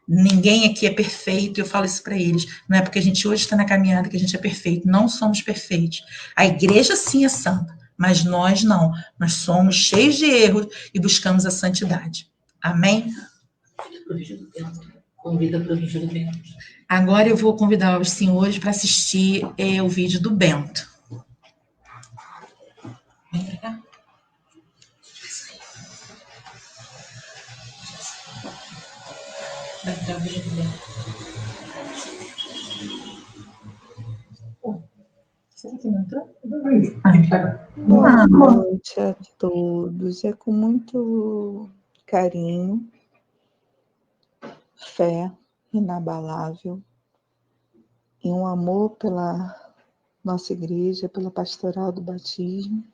[SPEAKER 2] Ninguém aqui é perfeito, eu falo isso para eles. Não é porque a gente hoje está na caminhada que a gente é perfeito. Não somos perfeitos. A igreja sim é santa, mas nós não. Nós somos cheios de erros e buscamos a santidade. Amém? Convida para o vídeo do Bento. Agora eu vou convidar os senhores para assistir o vídeo do Bento. Vem para cá. Vai entrar o vídeo do Bento. Será que não entrou?
[SPEAKER 3] Boa noite a todos. É com muito carinho, fé inabalável e um amor pela nossa igreja, pela pastoral do batismo,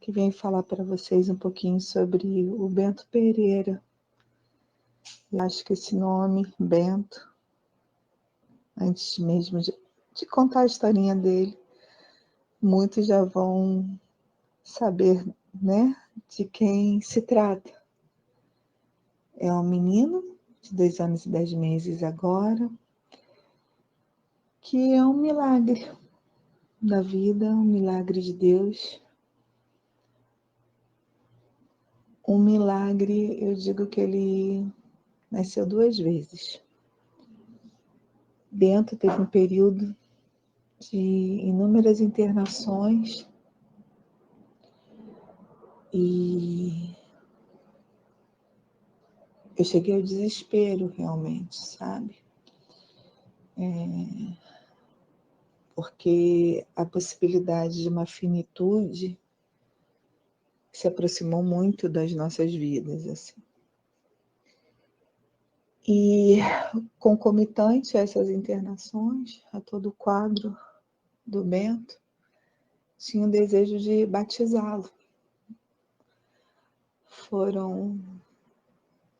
[SPEAKER 3] que venho falar para vocês um pouquinho sobre o Bento Pereira. Eu acho que esse nome, Bento, antes mesmo de contar a historinha dele, muitos já vão saber, né, de quem se trata. É um menino de 2 anos e 10 meses agora, que é um milagre da vida, um milagre de Deus. Um milagre, eu digo que ele nasceu 2 vezes. Bento teve um período de inúmeras internações e eu cheguei ao desespero realmente, sabe? Porque a possibilidade de uma finitude se aproximou muito das nossas vidas, assim. E concomitante a essas internações, a todo o quadro do Bento, tinha o desejo de batizá-lo.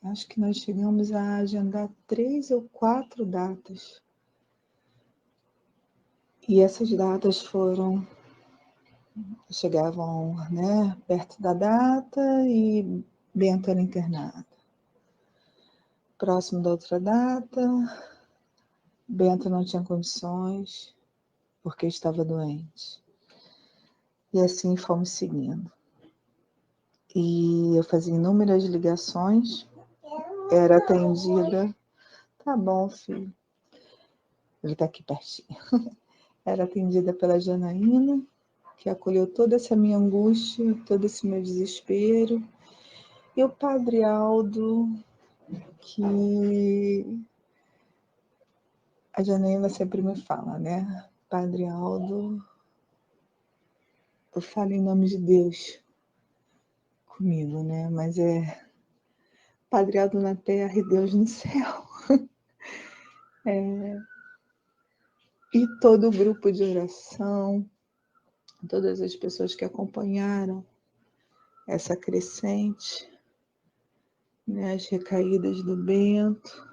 [SPEAKER 3] Acho que nós chegamos a agendar 3 ou 4 datas. E essas datas chegavam, né, perto da data e Bento era internado. Próximo da outra data, Bento não tinha condições porque estava doente. E assim fomos seguindo. E eu fazia inúmeras ligações, era atendida. Tá bom, filho. Ele está aqui pertinho. Era atendida pela Janaína, que acolheu toda essa minha angústia, todo esse meu desespero. E o Padre Aldo, que a Janaína sempre me fala, né? Padre Aldo, eu falo em nome de Deus comigo, né? Mas é Padre Aldo na terra e Deus no céu. E todo o grupo de oração, todas as pessoas que acompanharam essa crescente, né, as recaídas do Bento,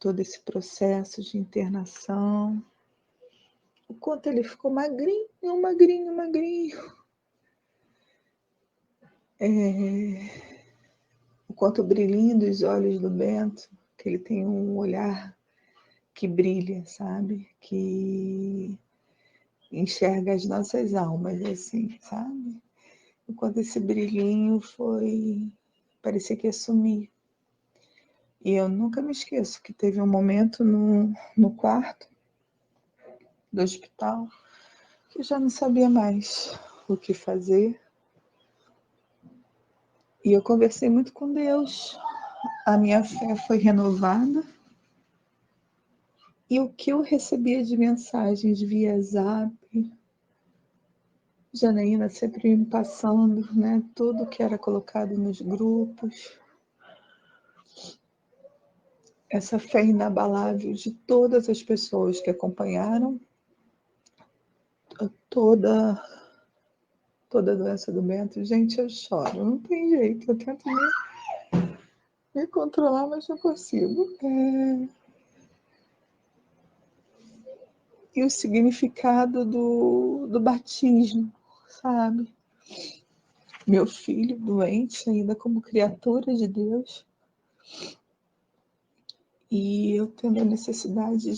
[SPEAKER 3] todo esse processo de internação, o quanto ele ficou magrinho. O quanto o brilhinho dos olhos do Bento, que ele tem um olhar que brilha, sabe? Que enxerga as nossas almas, assim, sabe? O quanto esse brilhinho parecia que ia sumir. E eu nunca me esqueço que teve um momento no quarto do hospital que eu já não sabia mais o que fazer. E eu conversei muito com Deus. A minha fé foi renovada. E o que eu recebia de mensagens via Zap, Janaína sempre me passando, né, tudo que era colocado nos grupos, essa fé inabalável de todas as pessoas que acompanharam toda a doença do Bento. Gente, eu choro, não tem jeito, eu tento me controlar, mas não consigo. E o significado do batismo, sabe? Meu filho doente, ainda como criatura de Deus, e eu tendo a necessidade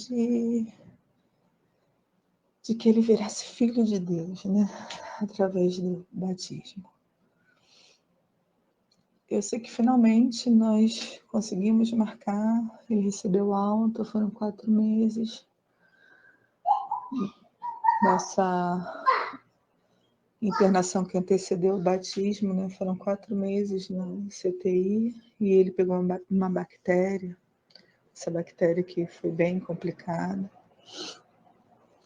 [SPEAKER 3] de que ele virasse filho de Deus, né? Através do batismo. Eu sei que finalmente nós conseguimos marcar, ele recebeu alta, foram 4 meses dessa internação que antecedeu o batismo, né? Foram 4 meses na CTI e ele pegou uma bactéria, essa bactéria que foi bem complicada.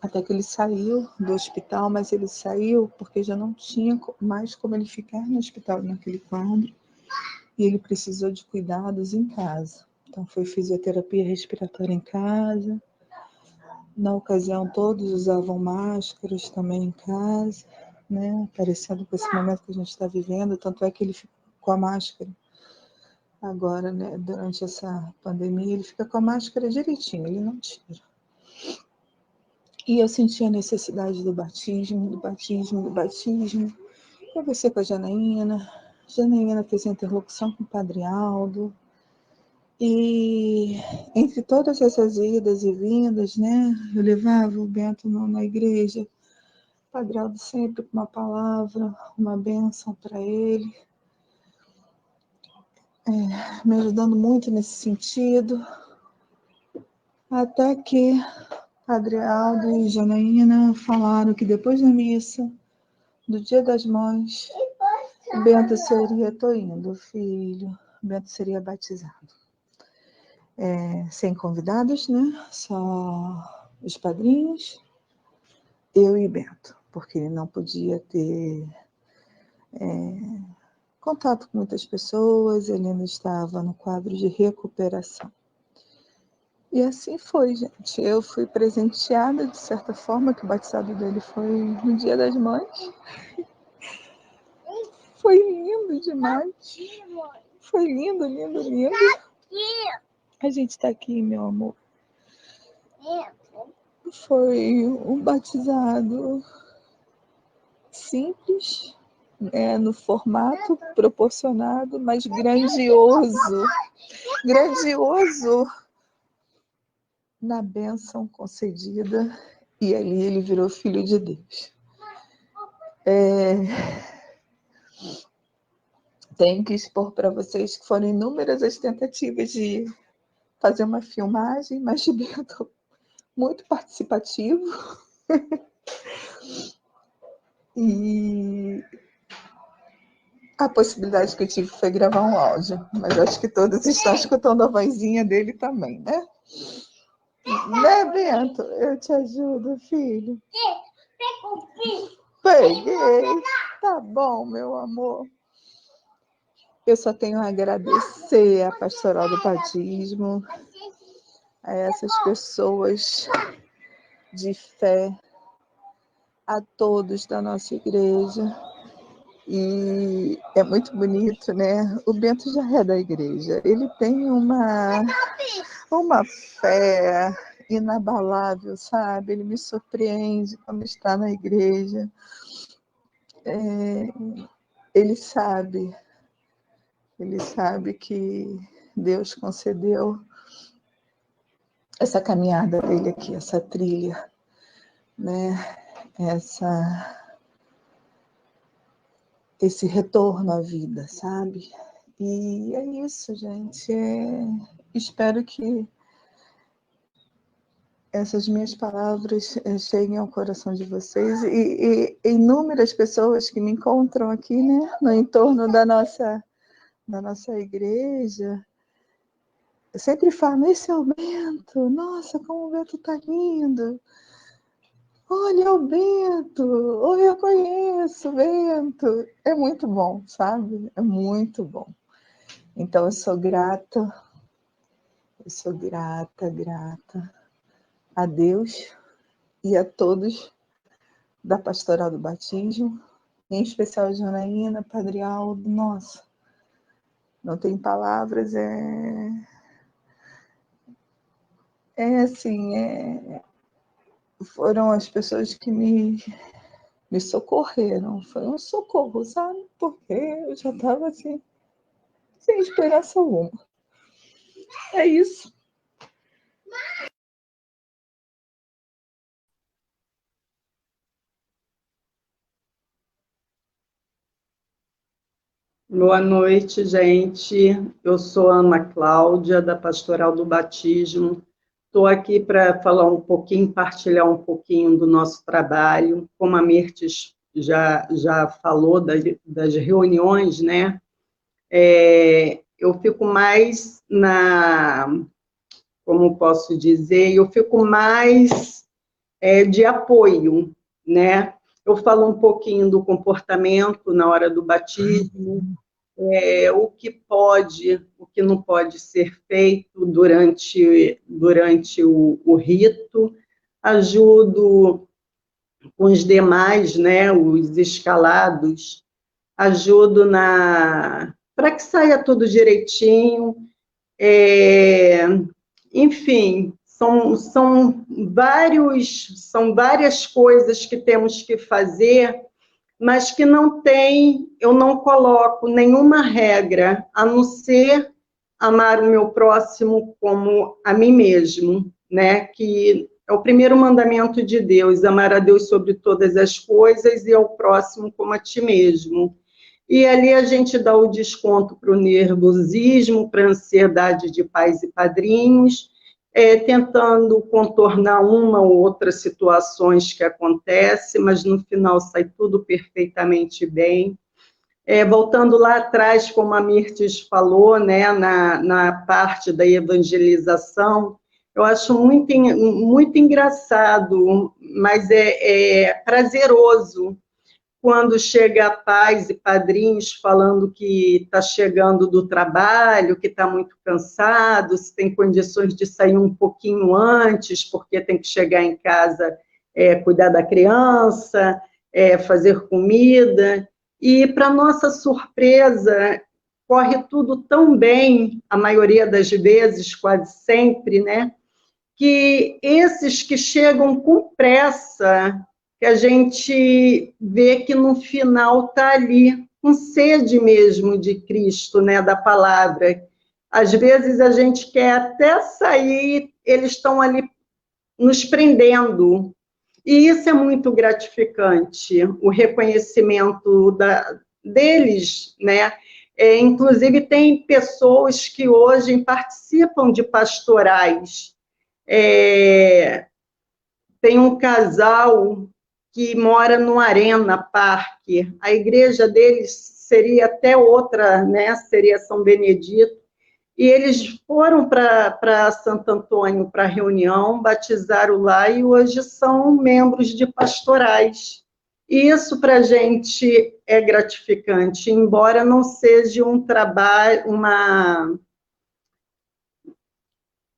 [SPEAKER 3] Até que ele saiu do hospital, mas ele saiu porque já não tinha mais como ele ficar no hospital naquele quadro e ele precisou de cuidados em casa. Então foi fisioterapia respiratória em casa. Na ocasião todos usavam máscaras também em casa, né? Parecendo com esse momento que a gente está vivendo, tanto é que ele ficou com a máscara. Agora, né, durante essa pandemia, ele fica com a máscara direitinho, ele não tira. E eu senti a necessidade do batismo. Conversei com a Janaína. Janaína fez interlocução com o Padre Aldo. E entre todas essas idas e vindas, né, eu levava o Bento na igreja. O Padre Aldo sempre com uma palavra, uma bênção para ele. Me ajudando muito nesse sentido. Até que Padre Aldo e Janaína falaram que depois da missa, do Dia das Mães, o Bento seria, tô indo, filho, o Bento seria batizado. Sem convidados, né? Só os padrinhos, eu e Bento, porque ele não podia ter contato com muitas pessoas, ele ainda estava no quadro de recuperação. E assim foi, gente. Eu fui presenteada, de certa forma, que o batizado dele foi no Dia das Mães. Foi lindo demais. Foi lindo, lindo, lindo. A gente está aqui, meu amor. Foi um batizado simples, no formato proporcionado, mas grandioso. Grandioso na bênção concedida. E ali ele virou filho de Deus. Tenho que expor para vocês que foram inúmeras as tentativas de fazer uma filmagem, mas de Bento muito participativo. E a possibilidade que eu tive foi gravar um áudio, mas acho que todos estão escutando a vozinha dele também, né? Né, Bento? Eu te ajudo, filho. Peguei. Tá bom, meu amor. Eu só tenho a agradecer à Pastoral do Batismo, a essas pessoas de fé, a todos da nossa igreja. E é muito bonito, né? O Bento já é da igreja. Ele tem uma fé inabalável, sabe? Ele me surpreende quando está na igreja. Ele sabe que Deus concedeu essa caminhada dele aqui, essa trilha, né? Esse retorno à vida, sabe? E é isso, gente. Espero que essas minhas palavras cheguem ao coração de vocês e inúmeras pessoas que me encontram aqui, né, no entorno da nossa igreja, Eu sempre falo, esse é o Bento, nossa, como o Bento tá lindo. Olha o Bento, oh, eu conheço o Bento. É muito bom, sabe? É muito bom. Então, eu sou grata a Deus e a todos da Pastoral do Batismo, em especial a Janaína, Padre Aldo, nossa, não tem palavras, foram as pessoas que me socorreram, foi um socorro, sabe? Porque eu já estava assim, sem esperança alguma. É isso.
[SPEAKER 4] Boa noite, gente. Eu sou Ana Cláudia, da Pastoral do Batismo. Estou aqui para falar um pouquinho, partilhar um pouquinho do nosso trabalho. Como a Mirtes já falou das reuniões, né? Eu fico mais como posso dizer, eu fico mais de apoio, né? Eu falo um pouquinho do comportamento na hora do batismo, o que pode, o que não pode ser feito durante o rito. Ajudo com os demais, né, os escalados, ajudo para que saia tudo direitinho. Enfim, são várias coisas que temos que fazer, mas que eu não coloco nenhuma regra, a não ser amar o meu próximo como a mim mesmo, né? Que é o primeiro mandamento de Deus, amar a Deus sobre todas as coisas e ao próximo como a ti mesmo. E ali a gente dá o desconto para o nervosismo, para a ansiedade de pais e padrinhos, tentando contornar uma ou outra situações que acontecem, mas no final sai tudo perfeitamente bem. Voltando lá atrás, como a Mirtes falou, né, na parte da evangelização, eu acho muito engraçado, mas é prazeroso quando chega pais e padrinhos falando que está chegando do trabalho, que está muito cansado, se tem condições de sair um pouquinho antes, porque tem que chegar em casa, cuidar da criança, fazer comida. E, para nossa surpresa, corre tudo tão bem, a maioria das vezes, quase sempre, né? Que esses que chegam com pressa, que a gente vê que no final está ali, com sede mesmo de Cristo, né, da palavra. Às vezes a gente quer até sair, eles estão ali nos prendendo. E isso é muito gratificante, o reconhecimento deles, né? Inclusive, tem pessoas que hoje participam de pastorais. Tem um casal que mora no Arena Parque. A igreja deles seria até outra, né? Seria São Benedito. E eles foram para Santo Antônio para reunião, batizaram lá e hoje são membros de pastorais. E isso para a gente é gratificante, embora não seja um trabalho,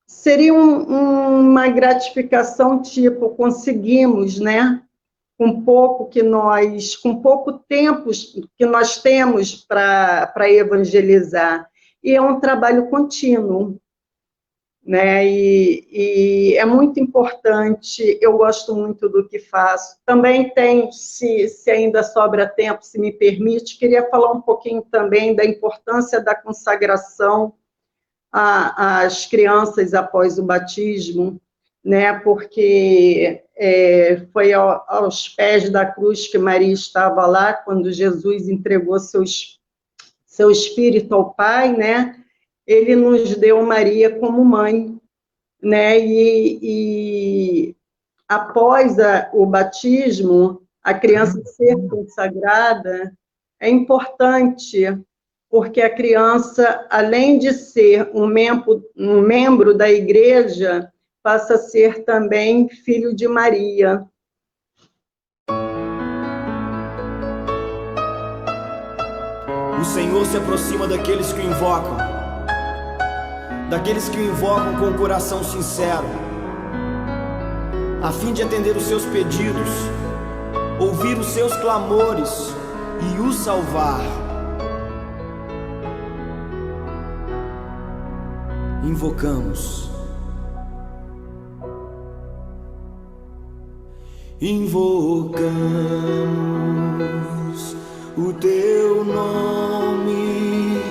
[SPEAKER 4] seria uma gratificação tipo, conseguimos, né? Com pouco tempo que nós temos para evangelizar. E é um trabalho contínuo, né? E é muito importante, eu gosto muito do que faço. Também tem, se ainda sobra tempo, se me permite, queria falar um pouquinho também da importância da consagração às crianças após o batismo, né? Porque foi aos pés da cruz que Maria estava lá, quando Jesus entregou seu espírito ao Pai, né? Ele nos deu Maria como mãe, né? E após o batismo, a criança ser consagrada, é importante, porque a criança, além de ser um membro da igreja, passa a ser também filho de Maria.
[SPEAKER 5] O Senhor se aproxima daqueles que o invocam, com o coração sincero, a fim de atender os seus pedidos, ouvir os seus clamores e os salvar. Invocamos o teu nome,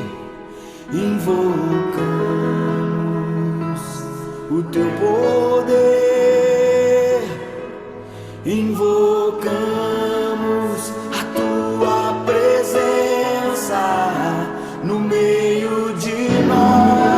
[SPEAKER 5] invocamos o teu poder, invocamos a tua presença no meio de nós.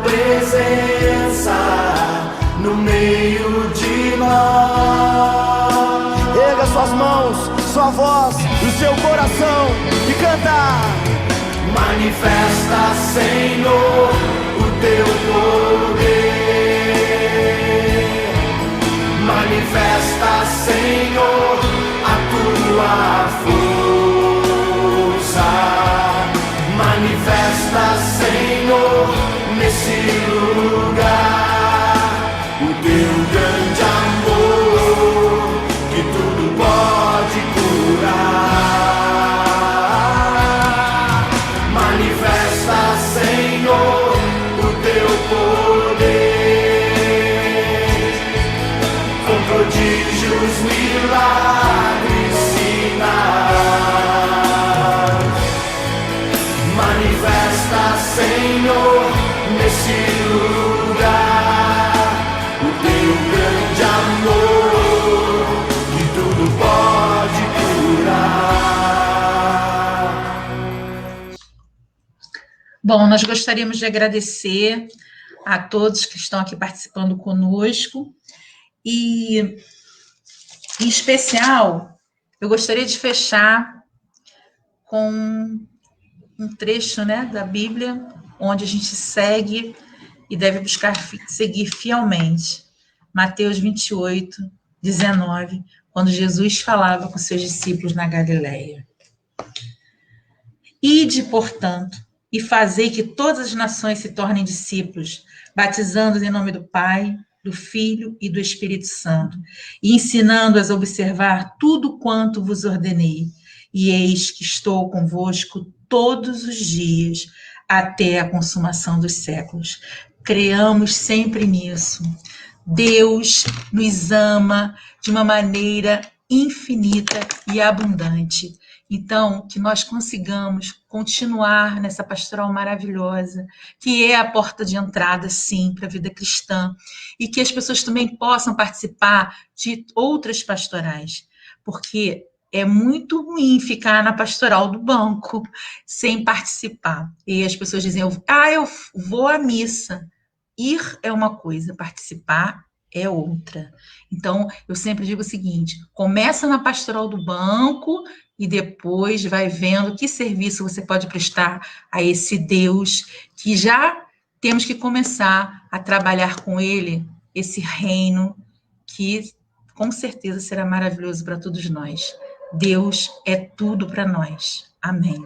[SPEAKER 5] Presença no meio de nós. Erga suas mãos, sua voz e seu coração e canta. Manifesta, Senhor, o teu poder. Manifesta, Senhor, a tua força. Manifesta, Senhor, nesse lugar, o teu grande amor, que tudo pode curar. Manifesta, Senhor, o teu poder, com prodígios, milagres, sinais. Manifesta, Senhor, nesse lugar, o teu grande amor, que tudo pode curar.
[SPEAKER 2] Bom, nós gostaríamos de agradecer a todos que estão aqui participando conosco e, em especial, eu gostaria de fechar com um trecho, né, da Bíblia, onde a gente segue e deve buscar seguir fielmente. Mateus 28, 19, quando Jesus falava com seus discípulos na Galileia. Ide, portanto, e fazei que todas as nações se tornem discípulos, batizando-os em nome do Pai, do Filho e do Espírito Santo, e ensinando-as a observar tudo quanto vos ordenei. E eis que estou convosco todos os dias, até a consumação dos séculos. Creamos sempre nisso. Deus nos ama de uma maneira infinita e abundante. Então, que nós consigamos continuar nessa pastoral maravilhosa, que é a porta de entrada, sim, para a vida cristã, e que as pessoas também possam participar de outras pastorais, porque é muito ruim ficar na pastoral do banco sem participar. E as pessoas dizem, eu vou à missa. Ir é uma coisa, participar é outra. Então, eu sempre digo o seguinte, começa na pastoral do banco e depois vai vendo que serviço você pode prestar a esse Deus que já temos que começar a trabalhar com ele, esse reino que com certeza será maravilhoso para todos nós. Deus é tudo para nós. Amém.